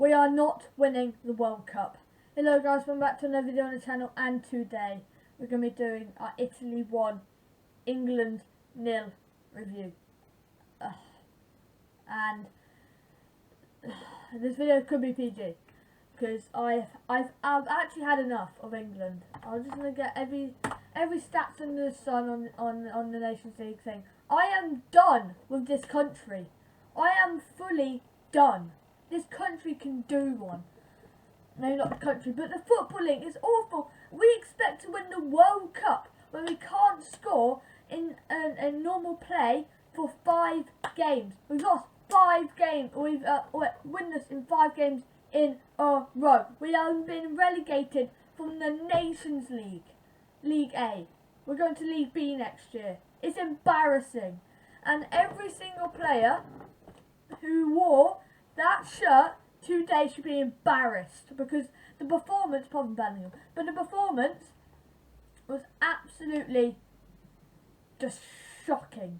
We are not winning the World Cup. Hello guys, welcome back to another video on the channel, and today we're going to be doing our Italy 1, England 0 review. And this video could be PG because I've actually had enough of England. I'm just going to get every stats under the sun on the Nations League thing. I am done with this country. I am fully done. This country can do one. No, not the country, but the footballing is awful. We expect to win the World Cup when we can't score in a normal play for 5 games. We've lost 5 games. We've winless in 5 games in a row. We have been relegated from the Nations League, League A. We're going to League B next year. It's embarrassing. And every single player who wore that shirt today should be embarrassed, because the performance, apart from Bellingham, but the performance was absolutely just shocking.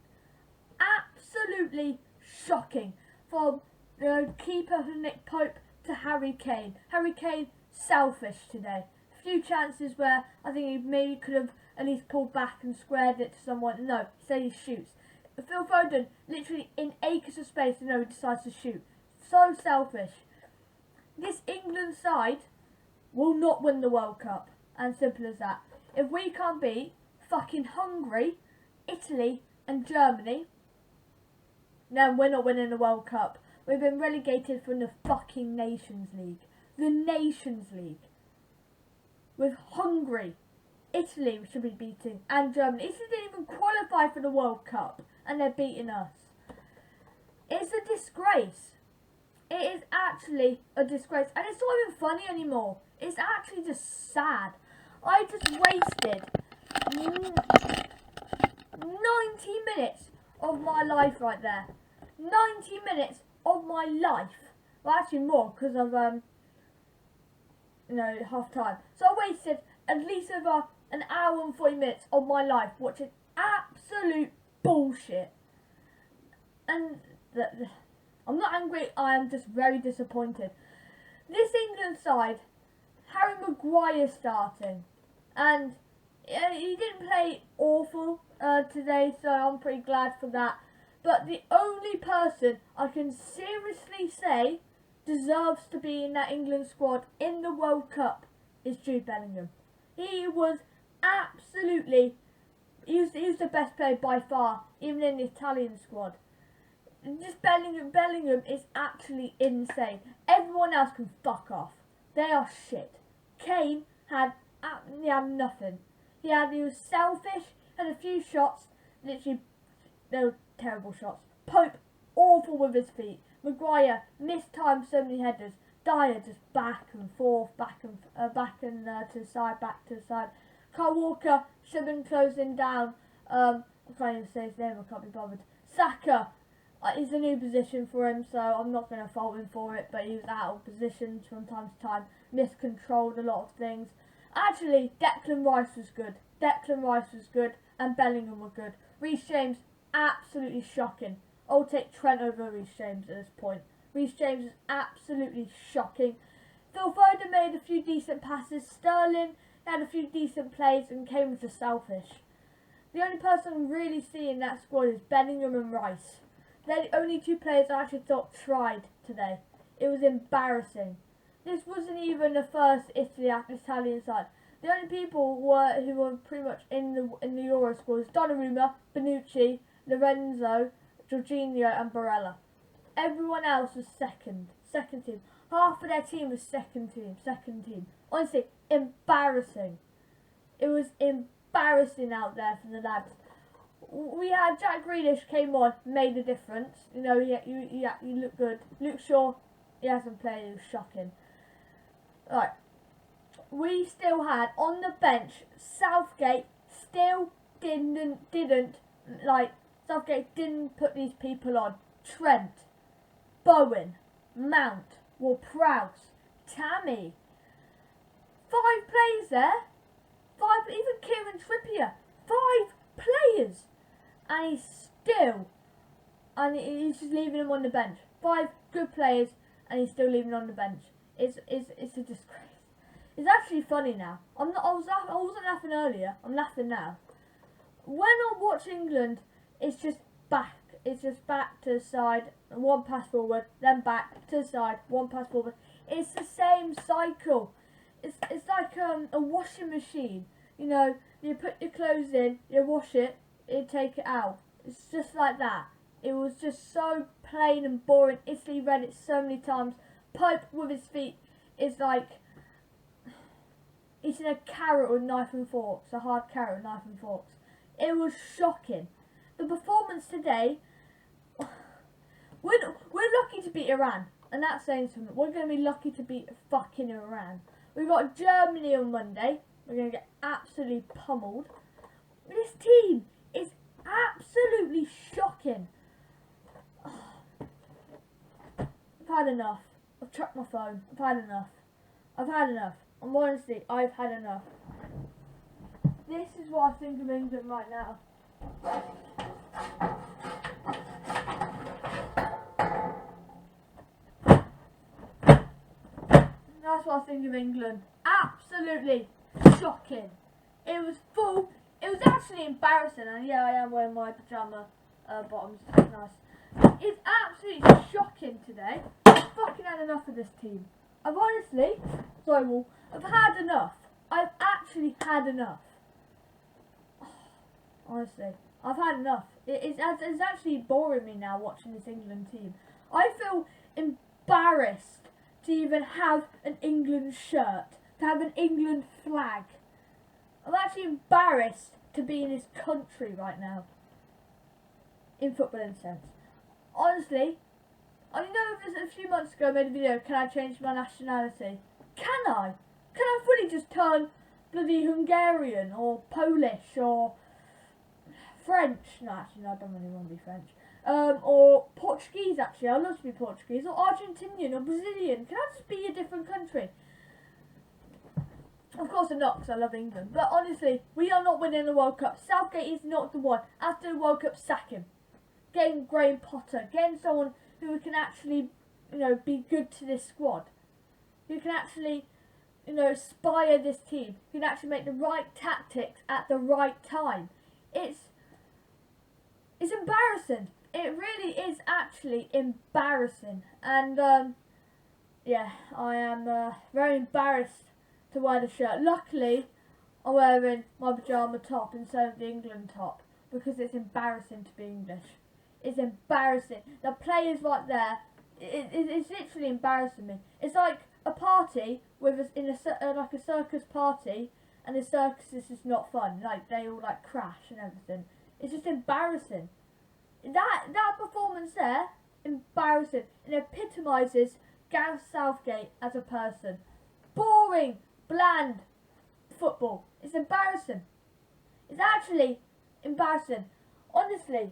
Absolutely shocking. From the keeper from Nick Pope to Harry Kane. Harry Kane, selfish today. A few chances where I think he maybe could have at least pulled back and squared it to someone. No, he said he shoots. Phil Foden, literally in acres of space, and no, he decides to shoot. So selfish. This England side will not win the World Cup, and simple as that. If we can't beat fucking Hungary, Italy and Germany, then we're not winning the World Cup. We've been relegated from the fucking Nations League. The Nations League. With Hungary, Italy we should be beating, and Germany. Italy didn't even qualify for the World Cup, and they're beating us. It's a disgrace. It is actually a disgrace, and it's not even funny anymore. It's actually just sad. I just wasted 90 minutes of my life right there. 90 minutes of my life. Well, actually more, because of half time. So I wasted at least over an hour and 40 minutes of my life watching absolute bullshit. And I'm not angry, I am just very disappointed. This England side, Harry Maguire starting, and he didn't play awful today, so I'm pretty glad for that. But the only person I can seriously say deserves to be in that England squad in the World Cup is Jude Bellingham. He was absolutely, he was the best player by far, even in the Italian squad. Just Bellingham is actually insane. Everyone else can fuck off. They are shit. Kane had nothing. He was selfish, had a few shots, literally they were terrible shots. Pope, awful with his feet. Maguire mistimed so many headers. Dyer just back and forth, back and to the side, back to the side. Kyle Walker should have been closing down. I can't even say his name. I can't be bothered. Saka. It's a new position for him, so I'm not going to fault him for it, but he was out of position from time to time, miscontrolled a lot of things. Actually, Declan Rice was good, and Bellingham were good. Reece James, absolutely shocking. I'll take Trent over Reece James at this point. Reece James is absolutely shocking. Phil Foden made a few decent passes, Sterling had a few decent plays, and Kane was just selfish. The only person I'm really seeing in that squad is Bellingham and Rice. They're the only 2 players I actually thought tried today. It was embarrassing. This wasn't even the first Italian side. The only people who were pretty much in the Euro squad was Donnarumma, Bonucci, Lorenzo, Jorginho and Barella. Everyone else was second team. Half of their team was second team. Honestly, embarrassing. It was embarrassing out there for the lads. We had Jack Grealish came on, made a difference. You know, he looked good. Luke Shaw, he hasn't played, he was shocking. Right. We still had on the bench, Southgate still Southgate didn't put these people on. Trent, Bowen, Mount, Ward-Prowse, Tammy. 5 players there. 5, even Kieran Trippier. 5 players. And he's just leaving them on the bench. 5 good players, and he's still leaving on the bench. It's a disgrace. It's actually funny now. I wasn't laughing earlier. I'm laughing now. When I watch England, it's just back. It's just back to the side, one pass forward, then back to the side, one pass forward. It's the same cycle. It's like a washing machine. You know, you put your clothes in, you wash it, you take it out. It's just like that. It was just so plain and boring. Italy read it so many times. Pope with his feet is like eating a carrot with knife and forks, a hard carrot with knife and forks. It was shocking. The performance today, we're lucky to beat Iran, and that's saying something. We're going to be lucky to beat fucking Iran. We've got Germany on Monday. We're going to get absolutely pummeled. This team is absolutely shocking. I've had enough. I've chucked my phone. I've had enough. I've had enough. Honestly, I've had enough. This is what I think of England right now. That's what I think of England. Absolutely shocking. It was full. It was actually embarrassing. And yeah, I am wearing my pyjama bottoms. That's nice. It's absolutely shocking today. I've fucking had enough of this team. I've honestly, sorry, Wall, I've had enough. I've actually had enough. Honestly, I've had enough. It's actually boring me now watching this England team. I feel embarrassed to even have an England shirt, to have an England flag. I'm actually embarrassed to be in this country right now. In footballing sense. Honestly, I know a few months ago I made a video, can I change my nationality? Can I? Can I fully just turn bloody Hungarian or Polish or French? No, actually, no, I don't really want to be French. Or Portuguese, actually. I'd love to be Portuguese. Or Argentinian or Brazilian. Can I just be a different country? Of course I'm not, because I love England. But honestly, we are not winning the World Cup. Southgate is not the one. After the World Cup, sack him. Getting Graham Potter. Getting someone who can actually, be good to this squad. Who can actually, inspire this team. Who can actually make the right tactics at the right time. It's embarrassing. It really is actually embarrassing. And, yeah, I am very embarrassed to wear the shirt. Luckily, I'm wearing my pyjama top instead of the England top because it's embarrassing to be English. It's embarrassing. The players right there, it's literally embarrassing me. It's like a party with like a circus party, and the circus is just not fun. Like they all like crash and everything. It's just embarrassing. That performance there, embarrassing. It epitomises Gareth Southgate as a person. Boring, bland football. It's embarrassing. It's actually embarrassing. Honestly,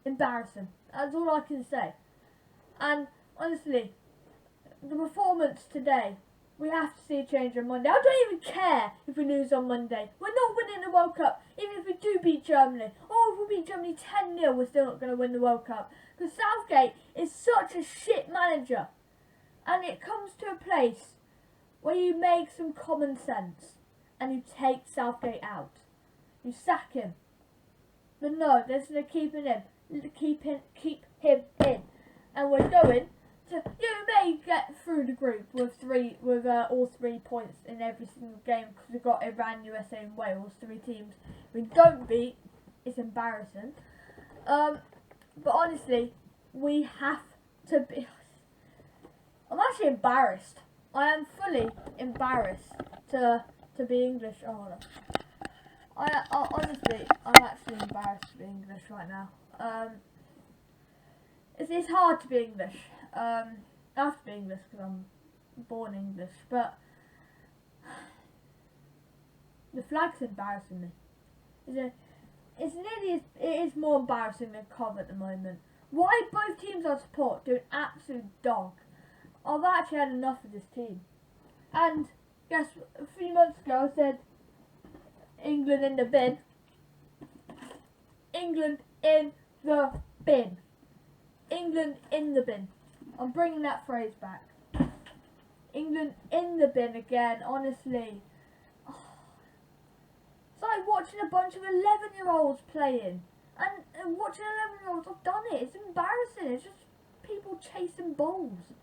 embarrassing. That's all I can say. And honestly, the performance today, we have to see a change on Monday. I don't even care if we lose on Monday. We're not winning the World Cup, even if we do beat Germany. Or if we beat Germany 10-0, we're still not going to win the World Cup. Because Southgate is such a shit manager. And it comes to a place where you make some common sense and you take Southgate out. You sack him. But no, there's no keeping him. Keep him in. And we're going to, you may get through the group with all 3 points in every single game because we've got Iran, USA and Wales, 3 teams we don't beat. It's embarrassing. But honestly, we have to be. I'm actually embarrassed. I am fully embarrassed to be English. Oh, hold on. Honestly, I'm actually embarrassed to be English right now. It's hard to be English. I have to be English because I'm born English, but the flag's embarrassing me. It is more embarrassing than Cov at the moment. Why both teams I support do an absolute dog? I've actually had enough of this team. And guess a few months ago I said England in the bin. England in the bin. England in the bin. I'm bringing that phrase back. England in the bin again, honestly. It's like watching a bunch of 11-year-olds playing. And watching 11-year-olds, I've done it. It's embarrassing. It's just people chasing balls.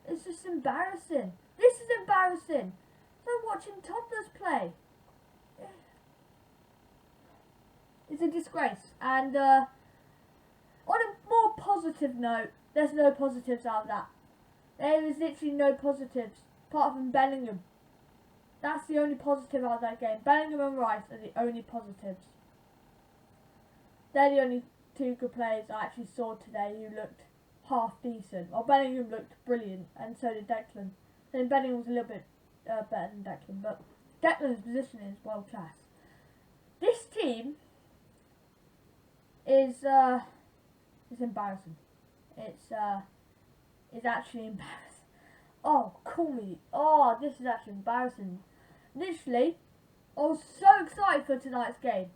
It's just embarrassing. This is embarrassing. It's like watching toddlers play. It's a disgrace. And on a more positive note, there's no positives out of that. There is literally no positives apart from Bellingham. That's the only positive out of that game. Bellingham and Rice are the only positives. They're the only two good players I actually saw today who looked half decent. Well, Bellingham looked brilliant, and so did Declan. I think Bellingham was a little bit better than Declan, but Declan's positioning is world class. This team is embarrassing. It's actually embarrassing. Oh, call me. Oh, this is actually embarrassing. Literally, I was so excited for tonight's game.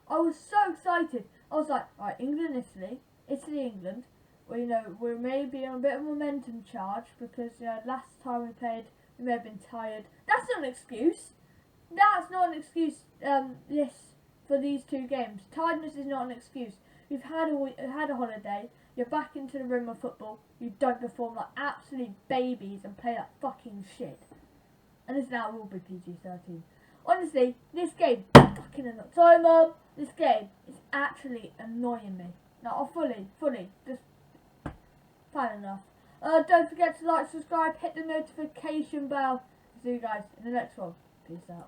I was so excited. I was like, alright, England, Italy, England. Well, we may be on a bit of momentum charge because last time we played, we may have been tired. That's not an excuse. That's not an excuse. Yes, for these two games, tiredness is not an excuse. You've had a holiday. You're back into the room of football. You don't perform like absolute babies and play like fucking shit. And this now will be PG13. Honestly, this game fucking annoying. Sorry, Mum. This game is actually annoying me. Now, fully, just fine enough. Don't forget to like, subscribe, hit the notification bell. See you guys in the next one. Peace out.